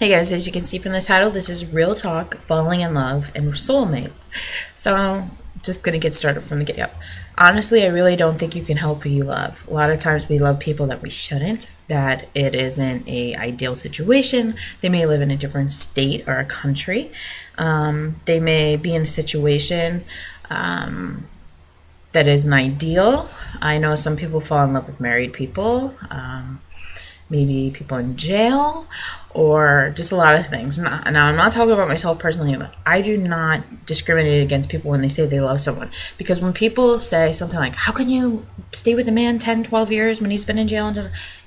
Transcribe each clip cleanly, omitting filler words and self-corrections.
Hey guys, as you can see from the title, this is Real Talk, Falling in Love, and Soulmates. So, just gonna get started from the get go. Honestly, I really don't think you can help who you love. A lot of times we love people that we shouldn't, that it isn't a ideal situation. They may live in a different state or a country. They may be in a situation that isn't ideal. I know some people fall in love with married people. Maybe people in jail, or just a lot of things. Now, I'm not talking about myself personally, but I do not discriminate against people when they say they love someone. Because when people say something like, how can you stay with a man 10, 12 years when he's been in jail?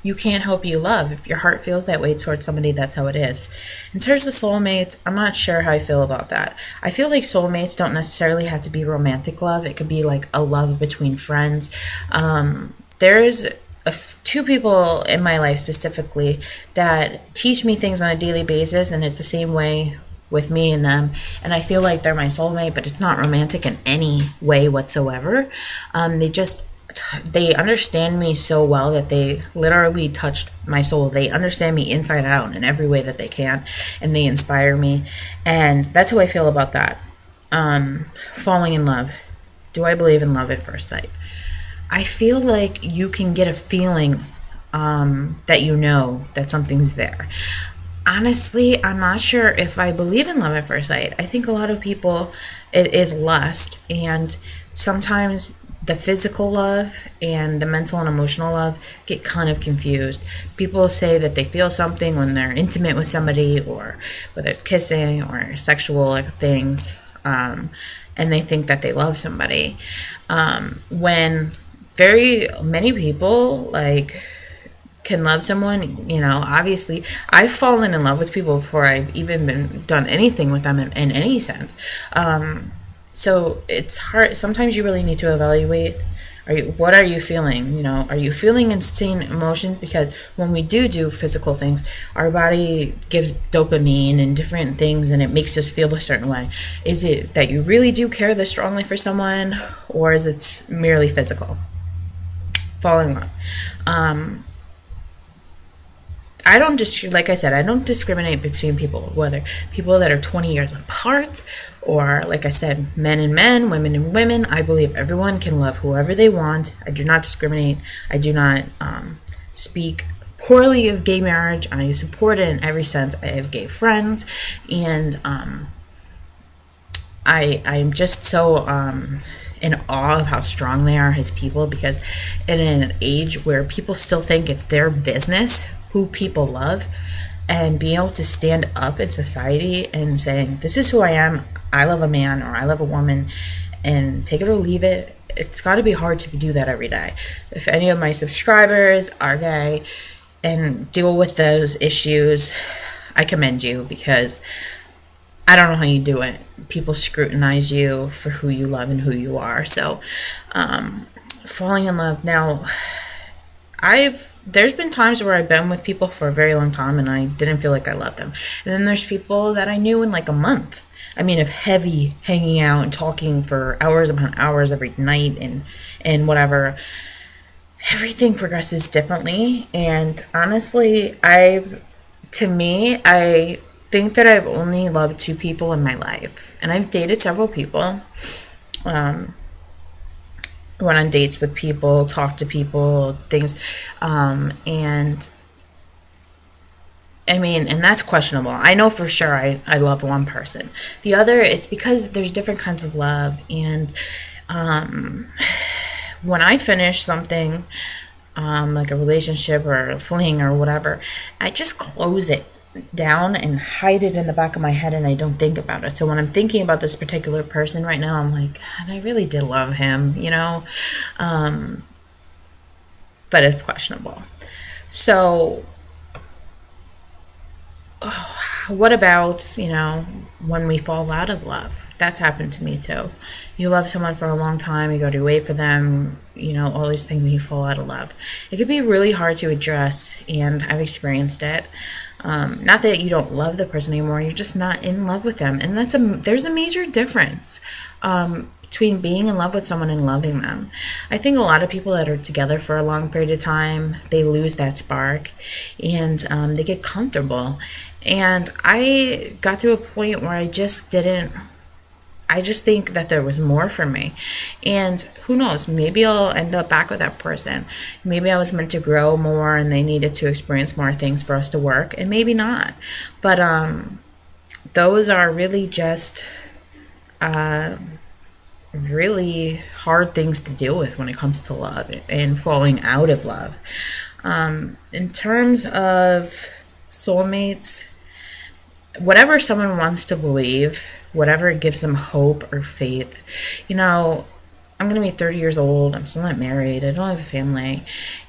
You can't help you love. If your heart feels that way towards somebody, that's how it is. In terms of soulmates, I'm not sure how I feel about that. I feel like soulmates don't necessarily have to be romantic love. It could be like a love between friends. There's two people in my life specifically that teach me things on a daily basis, and it's the same way with me and them, and I feel like they're my soulmate, but it's not romantic in any way whatsoever. They understand me so well that they literally touched my soul. They understand me inside out in every way that they can, and they inspire me, and that's how I feel about that. Falling in love. Do I believe in love at first sight? I feel like you can get a feeling that you know that something's there. Honestly, I'm not sure if I believe in love at first sight. I think a lot of people, it is lust, and sometimes the physical love and the mental and emotional love get kind of confused. People say that they feel something when they're intimate with somebody, or whether it's kissing or sexual things, and they think that they love somebody. When very many people can love someone, obviously I've fallen in love with people before I've even done anything with them in any sense. So it's hard. Sometimes you really need to evaluate, what are you feeling? Are you feeling insane emotions? Because when we do physical things, our body gives dopamine and different things, and it makes us feel a certain way. Is it that you really do care this strongly for someone, or is it merely physical? Falling in love. Like I said, I don't discriminate between people, whether people that are 20 years apart, or like I said, men and men, women and women. I believe everyone can love whoever they want. I do not discriminate. I do not speak poorly of gay marriage. I support it in every sense. I have gay friends, and I'm just so in awe of how strong they are as people, because in an age where people still think it's their business who people love, and being able to stand up in society and saying, this is who I am, I love a man or I love a woman, and take it or leave it, it's got to be hard to do that every day. If any of my subscribers are gay and deal with those issues, I commend you, because I don't know how you do it. People scrutinize you for who you love and who you are. So, falling in love. Now, there's been times where I've been with people for a very long time and I didn't feel like I loved them. And then there's people that I knew in like a month. I mean, of heavy hanging out and talking for hours upon hours every night and whatever. Everything progresses differently. And honestly, I think that I've only loved two people in my life, and I've dated several people, went on dates with people, talked to people, things, and I mean, and that's questionable. I know for sure I love one person. The other, it's because there's different kinds of love, and when I finish something, like a relationship or a fling or whatever, I just close it down and hide it in the back of my head, and I don't think about it. So when I'm thinking about this particular person right now, I'm like, God, I really did love him, but it's questionable. So what about, when we fall out of love? That's happened to me too. You love someone for a long time, you go to wait for them, all these things, and you fall out of love. It could be really hard to address, and I've experienced it. Not that you don't love the person anymore, you're just not in love with them. And there's a major difference between being in love with someone and loving them. I think a lot of people that are together for a long period of time, they lose that spark, and they get comfortable. And I got to a point where I just think that there was more for me. And who knows, maybe I'll end up back with that person. Maybe I was meant to grow more and they needed to experience more things for us to work, and maybe not. But those are really just really hard things to deal with when it comes to love and falling out of love. In terms of soulmates, whatever someone wants to believe, whatever gives them hope or faith. I'm going to be 30 years old. I'm still not married. I don't have a family.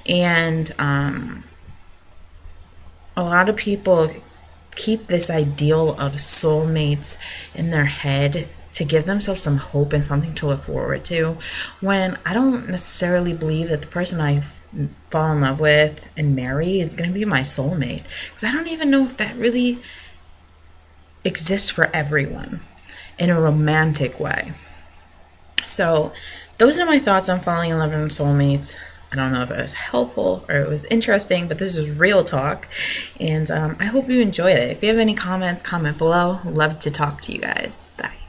And a lot of people keep this ideal of soulmates in their head to give themselves some hope and something to look forward to, when I don't necessarily believe that the person I fall in love with and marry is going to be my soulmate. Because I don't even know if that really exists for everyone in a romantic way. So those are my thoughts on falling in love with soulmates. I don't know if it was helpful or it was interesting, but this is real talk, and I hope you enjoyed it. If you have any comments, comment below. Love to talk to you guys. Bye.